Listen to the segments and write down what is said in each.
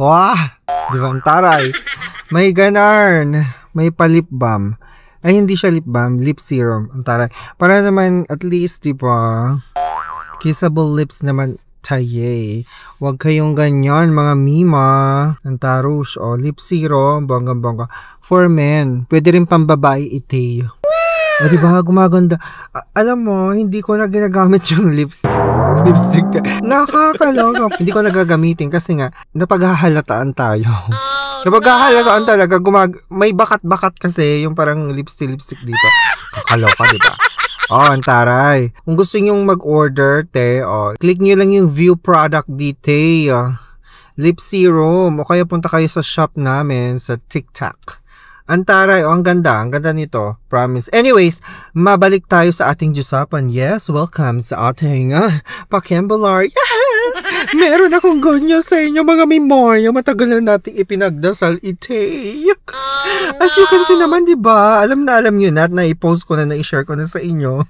Wah! Di ba? Ang taray. May ganarn. May pa-lip balm. Ay, hindi siya lip balm. Lip serum. Ang taray. Para naman, at least, di ba? Kissable lips naman. Taye. Huwag kayong ganyan, mga mima. Ang tarush. O, lip serum. Bonggang-bongga. For men. Pwede rin pambabae ite. O, diba? Gumaganda. Alam mo, hindi ko na ginagamit yung lipstick. Nakakaloka. Hindi ko nagagamitin kasi nga, napaghahalataan tayo. Napaghahalataan talaga. May bakat-bakat kasi yung parang lipstick dito. Kakaloka, diba? Oh, ang taray. Kung gusto nyo mag-order, click nyo lang yung view product detail. Lip serum. O kaya punta kayo sa shop namin sa TikTok. Ang taray, ang ganda nito, promise. Anyways, mabalik tayo sa ating Diyosapan. Yes, welcome sa ating Pakembalar. Yes! Meron akong ganyan sa inyo, mga memorya. Matagal na nating ipinagdasal ite. As you can see naman, diba? Alam nyo na, na-i-post ko na, na-i-share ko na sa inyo.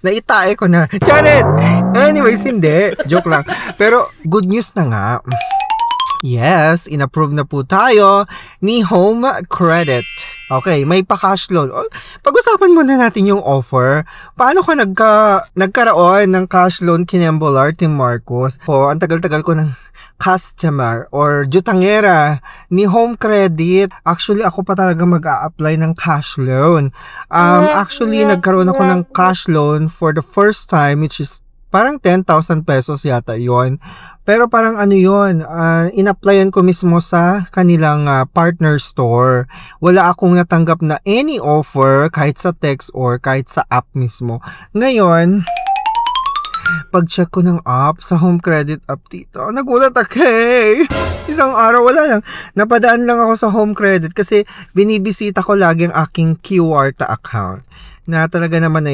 Naitae ko na. Charet! Anyways, hindi. Joke lang. Pero, good news na nga. Yes, inapprove na po tayo ni Home Credit. Okay, may pa-cash loan. Pag-usapan muna natin yung offer. Paano ka nagkaroon ng cash loan Kinembolar, Team Marcos? Ang tagal-tagal ko ng customer or jutangera ni Home Credit. Actually, ako pa talaga mag-a-apply ng cash loan. Actually, nagkaroon ako ng cash loan for the first time, which is parang 10,000 pesos yata yon. Pero parang in-applyan ko mismo sa kanilang partner store. Wala akong natanggap na any offer kahit sa text or kahit sa app mismo. Ngayon, pag-check ko ng app sa Home Credit app dito, nagulat ako Isang araw wala lang. Napadaan lang ako sa Home Credit kasi binibisita ko lagi ang aking QR account. Na talaga naman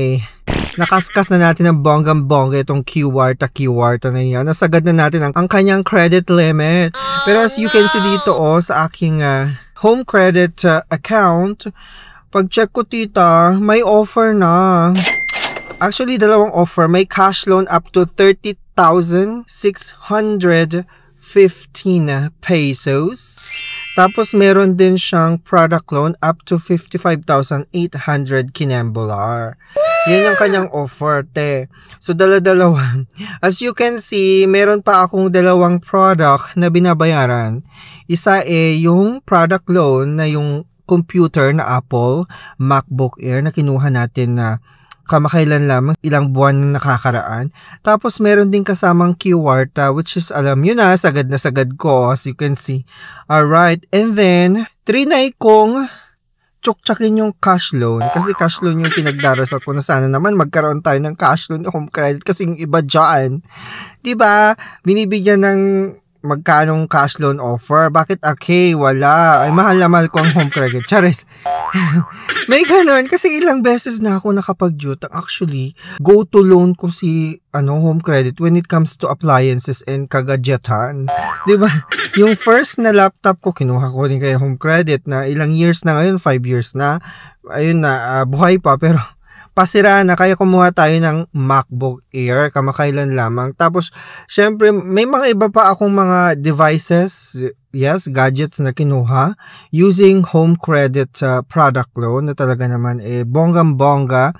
nakaskas na natin ng bonggang-bongga itong QR na yan. Nasagad na natin ang kanyang credit limit. Pero as you can see dito sa aking Home Credit account, pag-check ko tita, may offer na. Actually, dalawang offer. May cash loan up to 30,615 pesos. Tapos, meron din siyang product loan up to 55,800 Kinembolar. Yan yung kanyang offer, te. So, dala-dalawa. As you can see, meron pa akong dalawang product na binabayaran. Isa yung product loan na yung computer na Apple MacBook Air na kinuha natin na kamakailan lamang, ilang buwan na nakakaraan. Tapos, meron din kasamang QR, which is, alam nyo na sagad ko, as you can see. Alright, and then, trinay kong tsuktsakin yung cash loan. Kasi cash loan yung pinagdarasal ko na sana naman magkaroon tayo ng cash loan Home Credit kasi yung iba dyan. Diba? Binibigyan ng magkanong cash loan offer. Bakit wala? Ay, mahal na mahal ko ang Home Credit. Charis. May ganun. Kasi ilang beses na ako nakapag-jutang. Actually, go-to loan ko si Home Credit when it comes to appliances and kagadgetan. Diba? Yung first na laptop ko, kinuha ko din kay Home Credit na ilang years na ngayon, 5 years na. Ayun na, buhay pa. Pero pasira na, kaya kumuha tayo ng MacBook Air, kamakailan lamang. Tapos, syempre, may mga iba pa akong mga devices, yes, gadgets na kinuha, using Home Credit product loan, na talaga naman, bonggang-bongga.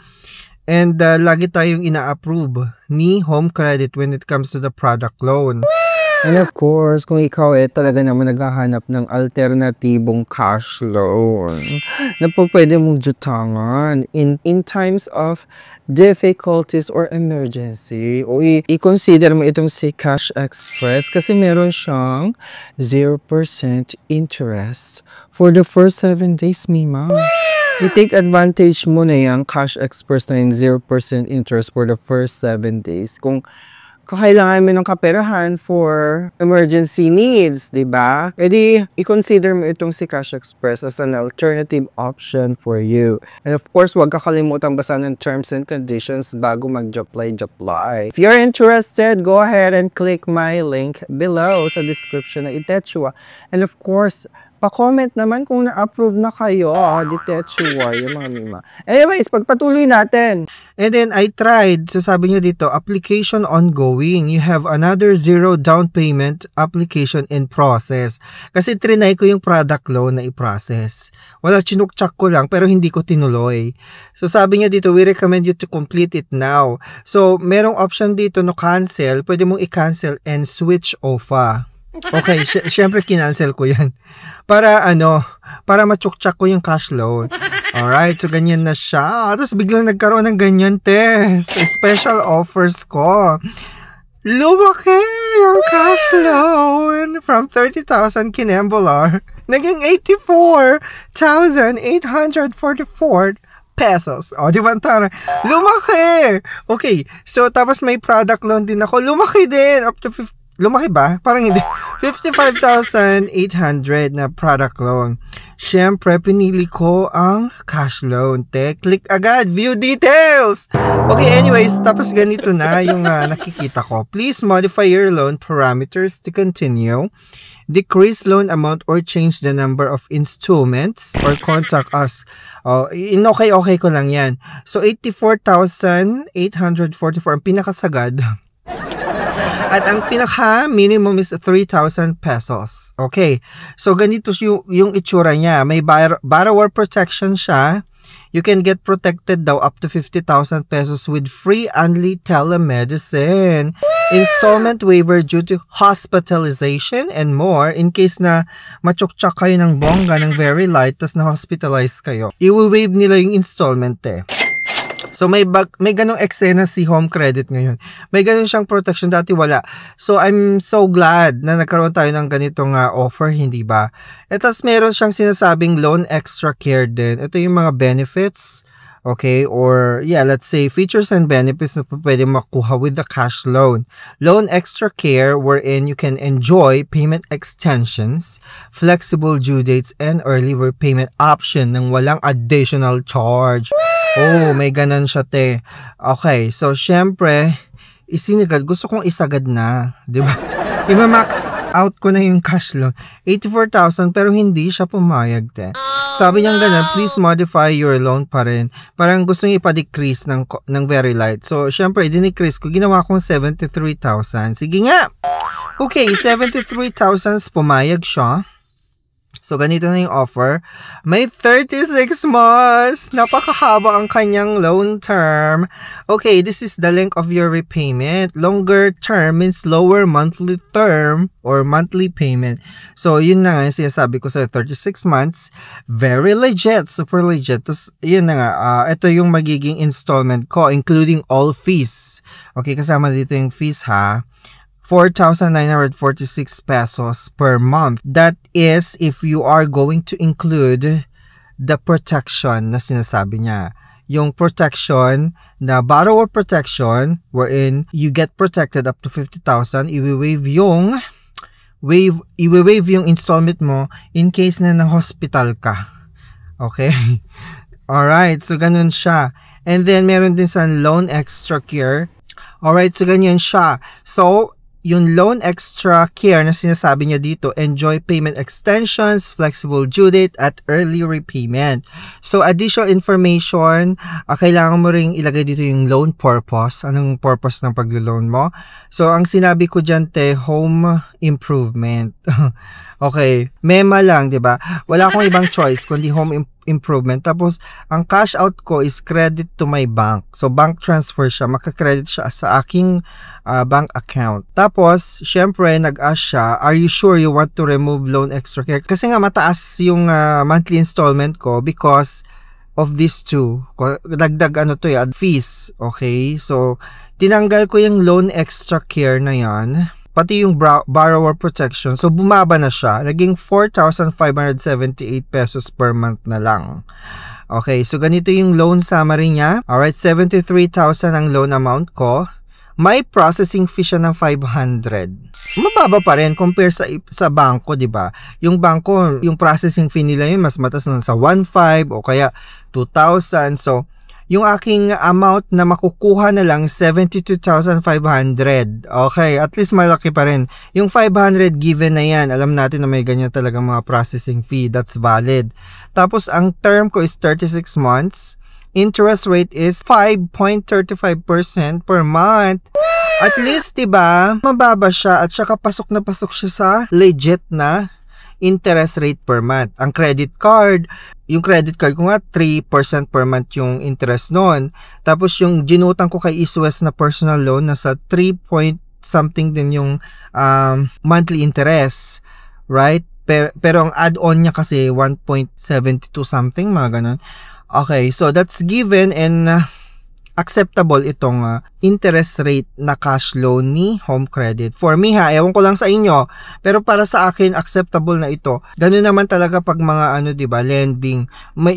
And, lagi tayong ina-approve ni Home Credit when it comes to the product loan. And of course, kung ikaw talaga naman naghahanap ng alternatibong cash loan na po pwede mong jutangan in times of difficulties or emergency, o i-consider mo itong si Cash Express kasi meron siyang 0% interest for the first 7 days, Mima. I-take advantage mo na yung Cash Express na yung 0% interest for the first 7 days. Kung kakailangan mo ng kaperahan for emergency needs, diba? Edi, i-consider mo itong si Cash Express as an alternative option for you. And of course, huwag kakalimutan basahin ng terms and conditions bago mag-apply. If you're interested, go ahead and click my link below sa description na itechua. And of course, Pa-comment naman kung na-approve na kayo. Detechua, yung mga mima. Anyways, pagpatuloy natin. And then, I tried. So, sabi niya dito, application ongoing. You have another 0 down payment application in process. Kasi trinay ko yung product loan na i-process. Wala, chinukchak ko lang, pero hindi ko tinuloy. So, sabi niya dito, we recommend you to complete it now. So, merong option dito no cancel. Pwede mong i-cancel and switch OFA. Okay, syempre kinancel ko yan. Para para machukchak ko yung cash loan. Alright, so ganyan na siya. Tapos biglang nagkaroon ng ganyan test. Special offers ko. Lumaki yung cash loan from 30,000 kinembolar. Naging 84,844 pesos. O, di ba? Tara. Lumaki! Okay, so tapos may product loan din ako. Lumaki din. Up to 50. Lumaki ba? Parang hindi. 55,800 na product loan. Siyempre, pinili ko ang cash loan. Click agad. View details! Okay, anyways, tapos ganito na yung nakikita ko. Please modify your loan parameters to continue. Decrease loan amount or change the number of installments or contact us. Okay ko lang yan. So, 84,844 ang pinakasagad. At ang pinaka-minimum is 3,000 pesos. Okay. So, ganito yung itsura niya. May borrower protection siya. You can get protected daw up to 50,000 pesos with free only telemedicine. Installment waiver due to hospitalization and more. In case na machukchak kayo ng bongga ng very light tas na-hospitalize kayo. I-waive nila yung installment So, may ganong eksena si Home Credit ngayon. May ganon siyang protection. Dati wala. So, I'm so glad na nagkaroon tayo ng ganitong offer, hindi ba? At tas meron siyang sinasabing loan extra care din. Ito yung mga benefits. Okay? Or, yeah, let's say, features and benefits na pwede makuha with the cash loan. Loan extra care wherein you can enjoy payment extensions, flexible due dates, and early repayment option ng walang additional charge. Oh, may ganon siya, te. Okay, so syempre, gusto kong isagad na, di ba? I-max out ko na yung cash loan. 84,000 pero hindi siya pumayag, te. Sabi niya ganun, please modify your loan pa rin. Parang gusto niya ipa-decrease ng very light. So, syempre, i-decrease ko. Ginawa kong 73,000. Sige nga! Okay, 73,000 pumayag siya. So, ganito na yung offer. May 36 months. Napakahaba ang kanyang loan term. Okay, this is the length of your repayment. Longer term means lower monthly term or monthly payment. So, yun na nga yung sinasabi ko sa 36 months. Very legit. Super legit. Tapos, yun na nga. Ito yung magiging installment ko, including all fees. Okay, kasama dito yung fees, ha? 4,946 pesos per month. That is if you are going to include the protection na sinasabi niya. Yung protection na borrower protection wherein you get protected up to 50,000, i-waive yung installment mo in case na na-hospital ka. Okay? Alright, so ganun siya. And then meron din sa loan extra care. Alright, so ganyan siya. So, yung loan extra care na sinasabi niya dito, enjoy payment extensions, flexible due date, at early repayment. So, additional information, kailangan mo ring ilagay dito yung loan purpose. Anong purpose ng paglo-loan mo? So, ang sinabi ko dyan, home improvement. Okay, mema lang, di ba? Wala akong ibang choice kundi home improvement. Tapos, ang cash out ko is credit to my bank. So, bank transfer siya. Maka-credit siya sa aking bank account. Tapos, syempre, nag-ask siya, are you sure you want to remove loan extra care? Kasi nga, mataas yung monthly installment ko because of these two. Dagdag fees. Okay? So, tinanggal ko yung loan extra care na yan. Pati yung borrower protection. So, bumaba na siya. Naging 4,578 pesos per month na lang. Okay, so ganito yung loan summary niya. Alright, 73,000 ang loan amount ko. May processing fee siya ng 500. Mababa pa rin compare sa bangko, di ba? Yung bangko, yung processing fee nila yun mas mataas nun sa 1,500 o kaya 2,000. So, yung aking amount na makukuha na lang 72,500. Okay, at least malaki pa rin. Yung 500 given na yan, alam natin na may ganyan talaga mga processing fee. That's valid. Tapos, ang term ko is 36 months. Interest rate is 5.35% per month. At least, diba, mababa siya at saka pasok na pasok siya sa legit na interest rate per month. Ang credit card, yung credit card ko nga 3% per month yung interest noon. Tapos yung ginutang ko kay East West na personal loan, nasa 3 point something din yung monthly interest, right? Pero ang add-on niya kasi 1.72 something, mga ganun. Okay, so that's given and acceptable itong interest rate na cash loan ni Home Credit. For me ha, ewan ko lang sa inyo, pero para sa akin acceptable na ito. Ganun naman talaga pag mga diba, lending.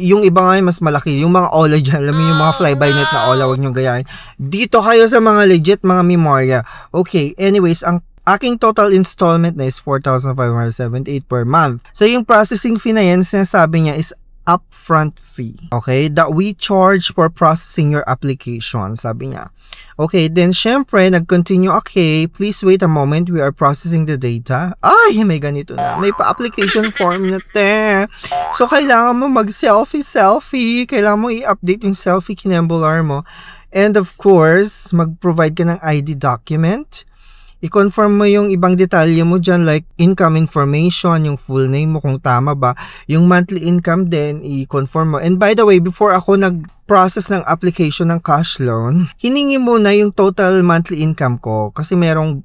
Yung iba nga mas malaki, yung mga OLA dyan, alam mo yung mga fly-by-night na OLA, wag nyo gayahin. Dito kayo sa mga legit, mga memorya. Okay, anyways, ang aking total installment na is 4,578 per month. So yung processing fee na yan, sinasabi niya is upfront fee, okay, that we charge for processing your application, sabi niya. Okay, then syempre, nag-continue, okay, please wait a moment, we are processing the data. Ay, may ganito na, may pa-application form na te. So, kailangan mo mag-selfie, kailangan mo i-update yung selfie kinembular mo. And of course, mag-provide ka ng ID document. I-confirm mo yung ibang detalye mo dyan like income information, yung full name mo kung tama ba, yung monthly income din, i-confirm mo. And by the way, before ako nag-process ng application ng cash loan, hiningi muna yung total monthly income ko kasi merong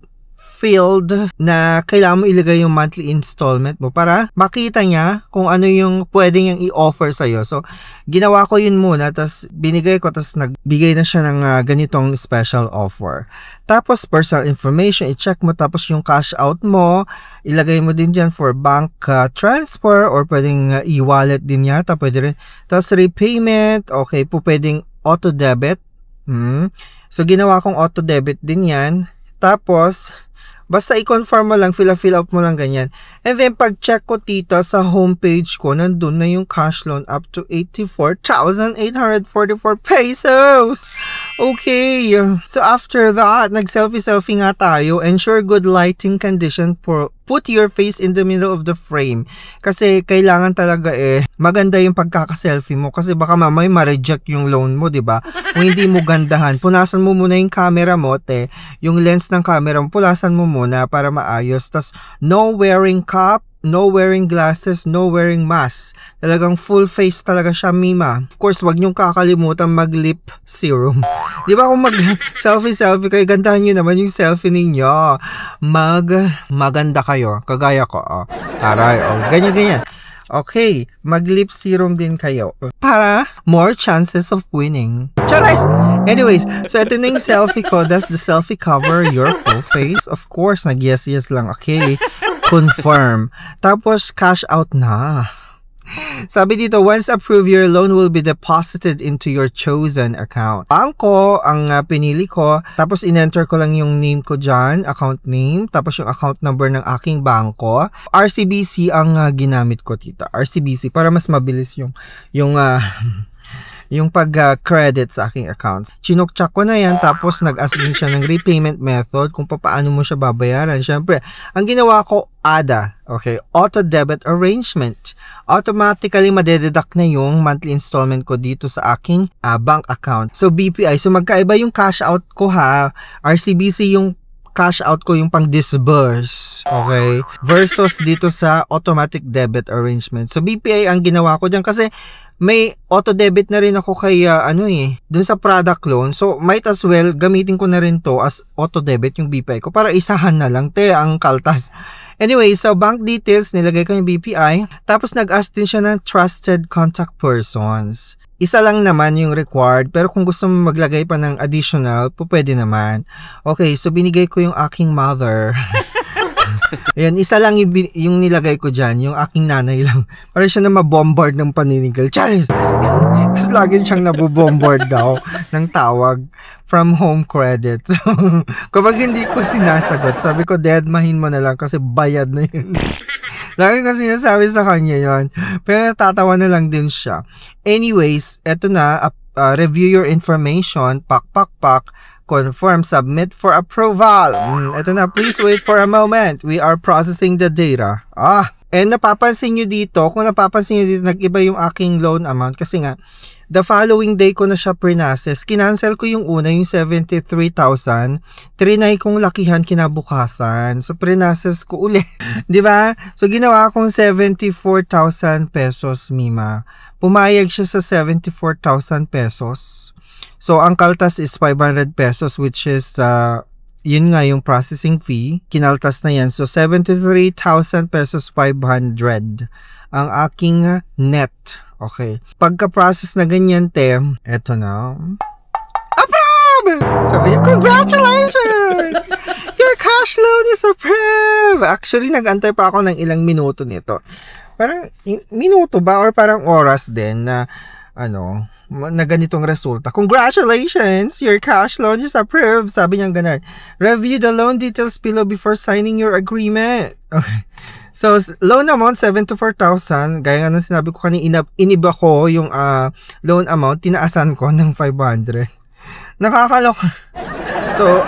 field na kailangan mo ilagay yung monthly installment mo para makita niya kung ano yung pwede niyang i-offer sa'yo. So, ginawa ko yun muna, tapos binigay ko, tapos nagbigay na siya ng ganitong special offer. Tapos, personal information, i-check mo, tapos yung cash out mo, ilagay mo din dyan for bank transfer or pwedeng e-wallet din yata, pwede rin. Tapos, repayment, okay, po pwedeng auto-debit. So, ginawa kong auto-debit din yan. Tapos, basta i-confirm mo lang, fill out mo lang ganyan. And then, pag-check ko dito sa homepage ko, nandun na yung cash loan up to 84,844 pesos. Okay. So, after that, nag-selfie nga tayo. Ensure good lighting condition for put your face in the middle of the frame. Kasi, kailangan talaga maganda yung pagkaka-selfie mo. Kasi baka mamay ma-reject yung loan mo, diba? Kung hindi mo gandahan, punasan mo muna yung camera mo, yung lens ng camera mo, punasan mo muna para maayos. Tas, no wearing cap, no wearing glasses, no wearing mask. Talagang full face talaga siya, Mima. Of course, wag niyong kakalimutan mag-lip serum. Di ba kung mag-selfie kayo, gandahan niyo naman yung selfie ninyo. Maganda kayo. Kagaya ko. Taray. Ganyan. Okay, mag-lip serum din kayo para more chances of winning. Charis! Anyways, so ito na yung selfie ko. Does the selfie cover your full face? Of course, nag-yes lang. Okay, confirm. Tapos, cash out na. Sabi dito, once approved, your loan will be deposited into your chosen account. Bangko ang pinili ko, tapos in-enter ko lang yung name ko dyan, account name, tapos yung account number ng aking bangko. RCBC ang ginamit ko, tita. RCBC, para mas mabilis yung pag-credit sa aking accounts. Chinokchak ko na yan, tapos nag-ask din siya ng repayment method kung paano mo siya babayaran. Siyempre, ang ginawa ko, ADA, okay, auto debit arrangement. Automatically madededuct na yung monthly installment ko dito sa aking bank account. So, BPI. So, magkaiba yung cash out ko ha. RCBC yung cash out ko yung pang-disburse, okay? Versus dito sa automatic debit arrangement. So, BPI ang ginawa ko dyan kasi may auto-debit na rin ako kay, dun sa product loan. So, might as well, gamitin ko na rin to as auto-debit yung BPI ko para isahan na lang, ang kaltas. Anyway, so bank details, nilagay ko yung BPI. Tapos, nag-ask din siya ng trusted contact persons. Isa lang naman yung required, pero kung gusto mo maglagay pa ng additional, pwede naman. Okay, so binigay ko yung aking mother. Ayan, isa lang yung nilagay ko dyan, yung aking nanay lang. Para siya na mabombard ng paninigal. Charis! Kasi lagi siyang nabubombard daw ng tawag from Home Credit. So, kapag hindi ko sinasagot, sabi ko, deadmahin mo na lang kasi bayad na yun. Lagi ko sinasabi sa kanya yon. Pero natatawa na lang din siya. Anyways, eto na, review your information, pak, confirm, submit for approval. Ito na, please wait for a moment. We are processing the data. And napapansin nyo dito, kung napapansin nyo dito, nag-iba yung aking loan amount kasi nga, the following day ko na siya pre-process. Kinancel ko yung una, yung 73,000. Trinay kong lakihan kinabukasan. So, pre-process ko ulit. Diba? So, ginawa akong 74,000 pesos, Mima. Pumayag siya sa 74,000 pesos. So, ang kaltas is 500 pesos, which is, yun nga yung processing fee. Kinaltas na yan. So, 73,000 pesos 500 ang aking net. Okay. Pagka-process na ganyan, te, eto na. Approve! Sabi niya, congratulations! Your cash loan is approved! Actually, nag-antay pa ako ng ilang minuto nito. Parang, minuto ba? Or parang oras din na, na ganitong resulta. Congratulations! Your cash loan is approved. Sabi niya ganun. Review the loan details below before signing your agreement. Okay. So, loan amount, 74,000. Gaya nga nang sinabi ko kanina, iniba ko yung loan amount. Tinaasan ko ng 500. Nakakaloka. So,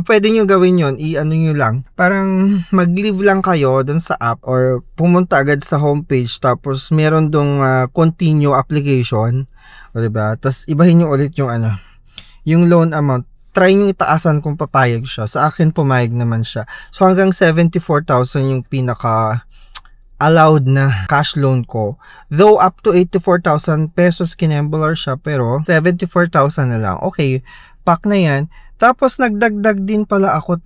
pwede nyo gawin yun. Nyo lang. Parang mag-leave lang kayo dun sa app or pumunta agad sa homepage. Tapos, meron dong continue application. O, diba? Tapos, ibahin nyo ulit yung loan amount. Try nyo itaasan kung papayag siya. Sa akin, pumayag naman siya. So, hanggang 74,000 yung pinaka-allowed na cash loan ko. Though, up to 84,000 pesos kinembular siya, pero 74,000 na lang. Okay, pack na yan. Tapos, nagdagdag din pala ako,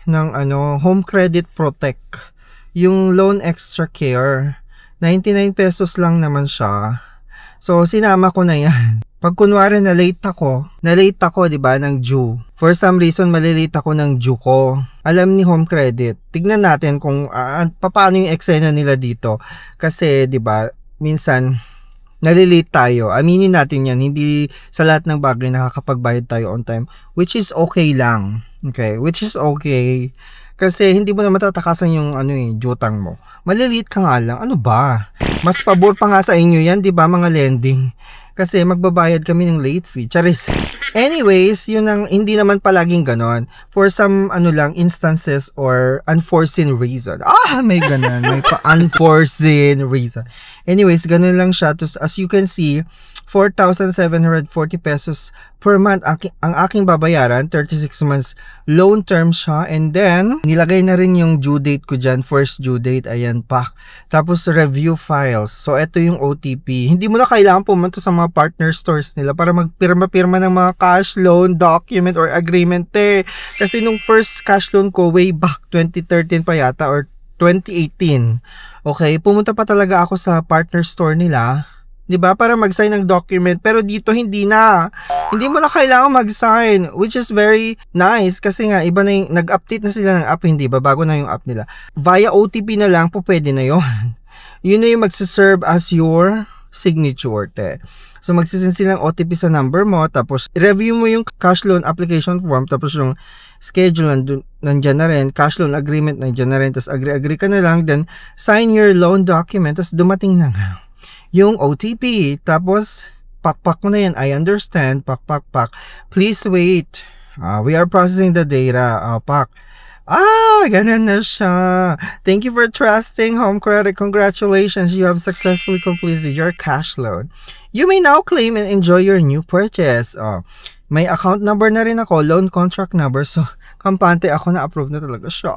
ng Home Credit Protect. Yung Loan Extra Care. 99 pesos lang naman siya. So, sinama ko na yan. Pag kunwari na-late ako, di ba, ng due. For some reason, malilate ako ng due ko. Alam ni Home Credit. Tignan natin kung paano yung eksena nila dito. Kasi, di ba, minsan, nalilate tayo. Aminin natin yan. Hindi sa lahat ng bagay nakakapagbayad tayo on time. Which is okay lang. Okay? Which is okay. Kasi hindi mo na matatakasan yung jutang mo. Malilate ka nga lang. Ano ba? Mas pabor pa nga sa inyo yan, di ba, mga lending? Kasi magbabayad kami ng late fee. Charis. Anyways, yun ang hindi naman palaging ganon. For some instances or unforeseen reason. May ganon. May unforeseen reason. Anyways, ganon lang siya. As you can see, 4,740 pesos per month ang aking babayaran. 36 months loan term siya. And then, nilagay na rin yung due date ko dyan. First due date. Ayan pa. Tapos, review files. So, ito yung OTP. Hindi mo na kailangan pumunta sa mga partner stores nila para magpirma-pirma ng mga cash loan document or agreement. Kasi nung first cash loan ko, way back 2013 pa yata or 2018. Okay, pumunta pa talaga ako sa partner store nila. 'Di ba? Para mag-sign ng document. Pero dito hindi na. Hindi mo na kailangan mag-sign, which is very nice kasi nga iba na yung nag-update na sila ng app, hindi ba? Bago na yung app nila. Via OTP na lang po pwede na 'yon. Yun na yung magse-serve as your signature, So magsisend silang OTP sa number mo, tapos review mo yung cash loan application form, tapos yung schedule nandiyan na rin, cash loan agreement nandiyan na rin, tapos agree ka na lang, then sign your loan document, tapos dumating na nga yung OTP. Tapos, pak mo na yan. I understand. Pak. Please wait. We are processing the data. Pak. Ganun na siya. Thank you for trusting Home Credit. Congratulations. You have successfully completed your cash loan. You may now claim and enjoy your new purchase. May account number na rin ako. Loan contract number. So, kampante ako na approve na talaga siya.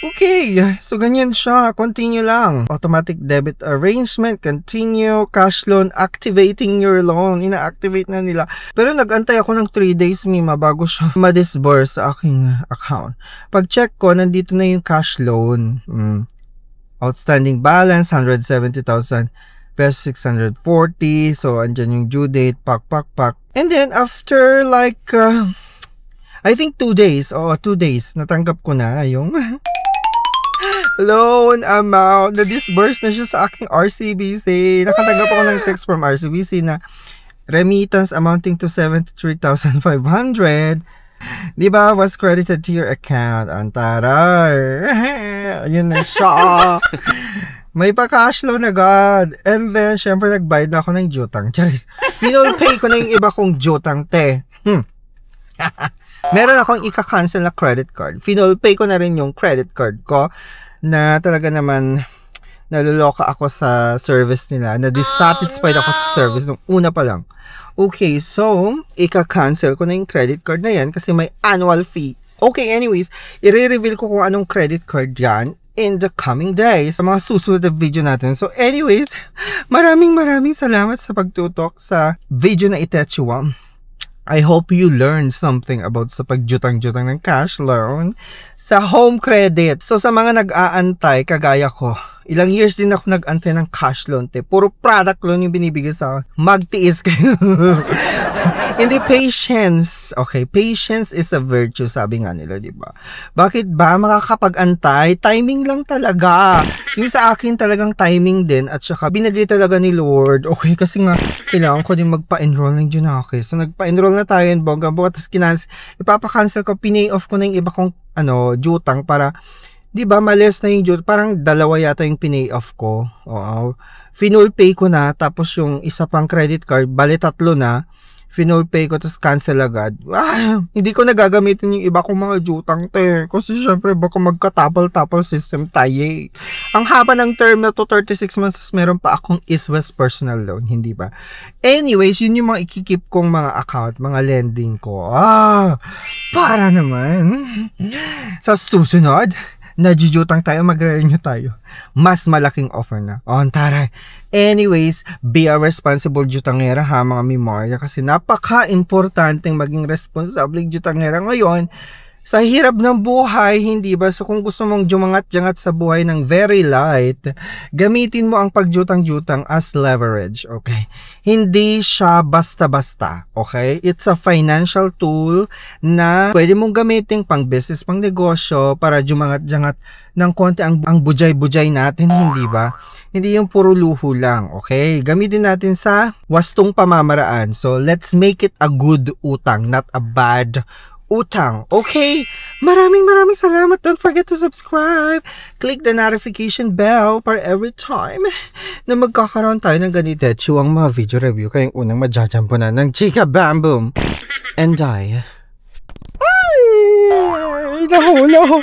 Okay, so ganyan siya. Continue lang. Automatic debit arrangement, continue, cash loan, activating your loan. Ina-activate na nila. Pero nag-antay ako ng 3 days, Mima, bago siya ma-disburse sa aking account. Pag-check ko, nandito na yung cash loan. Outstanding balance, 170,000 pesos, 640. So, andyan yung due date, pak. And then, after like, I think 2 days, 2 days, natanggap ko na yung loan amount. Na-disburse na siya sa aking RCBC. Nakatanggap ako ng text from RCBC na remittance amounting to 73,500. Diba? Was credited to your account. Antarar. Ayun na siya. May pa-cash loan agad. And then, syempre, nagbayad na ako ng jutang. Charis. Finol-pay ko na yung iba kong jutang, te. Meron akong ika-cancel na credit card. Finol-pay ko na rin yung credit card ko na talaga naman naluloka ako sa service nila. Na-dissatisfied ako sa service nung una pa lang. Okay, so, ika-cancel ko na yung credit card na yan kasi may annual fee. Okay, anyways, i-reveal ko kung anong credit card yan in the coming days sa mga susunod na video natin. So anyways, maraming salamat sa pagtutok sa video na Itechuwa. I hope you learned something about sa pagjutang-jutang ng cash loan sa home credit. So sa mga nag-aantay, kagaya ko, ilang years din ako nag-antay ng cash loan, te. Puro product loan yung binibigay sa magtiis kayo. Hindi, patience. Okay, patience is a virtue, sabi nga nila, di ba? Bakit ba makakapag-antay? Timing lang talaga. Yung sa akin talagang timing din at saka binigay talaga ni Lord. Okay, kasi nga kailangan ko din magpa-enroll ng Junakis. So nagpa-enroll na tayo in bongga-bongga, tapos ipapa-cancel ko, pinay off ko na yung iba kong jutang para, di ba, males na yung jutang. Parang dalawa yata yung pinay off ko. Oo. Finol pay ko na, tapos yung isa pang credit card, bali 3 na. Finol pay ko, tapos cancel agad. Hindi ko nagagamitin yung iba kong mga jutang, te. Kasi syempre, baka magka-tapal-tapal system tayo eh. Ang haba ng term na to, 36 months, tapos meron pa akong East West personal loan, hindi ba? Anyways, yun yung mga ikikip kong mga account, mga lending ko. Para naman. Sa susunod, najujutang tayo, magre-renew tayo. Mas malaking offer na. Taray. Anyways, be a responsible jutangera ha, mga memorya. Kasi napaka-importanteng maging responsable jutangera ngayon sa hirap ng buhay, hindi ba? So kung gusto mong jumangat-jangat sa buhay ng very light, gamitin mo ang pagjutang-jutang as leverage, okay? Hindi siya basta-basta, okay? It's a financial tool na pwede mong gamitin pang business, pang negosyo, para jumangat-jangat ng konti ang bujay-bujay natin, hindi ba? Hindi yung puro luho lang, okay? Gamitin natin sa wastong pamamaraan. So let's make it a good utang, not a bad utang. Okay? Maraming salamat. Don't forget to subscribe. Click the notification bell para every time na magkakaroon tayo ng ganito ang mga video review kayong unang majajampo na ng Chika Bam Boom. And I. Ay, nahulog.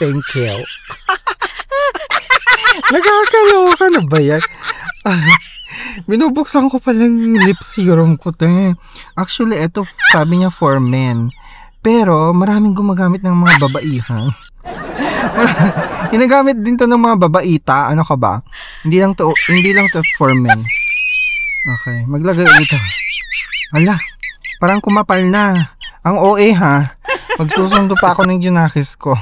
Thank you. Nagkakaloka na ba yan? Binubuksan ko palang lip serum ko, te. Actually, ito sabi niya for men. Pero maraming gumagamit ng mga babaihan. Ginagamit din to ng mga babaita. Ano ka ba? Hindi lang to for men. Okay, maglagay ulit ako. Ala, parang kumapal na. Ang OA ha. Magsusundo pa ako ng Junakis ko.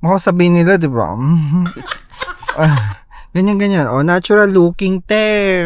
Makasabihin nila, di ba? Ganyan. Natural looking, te.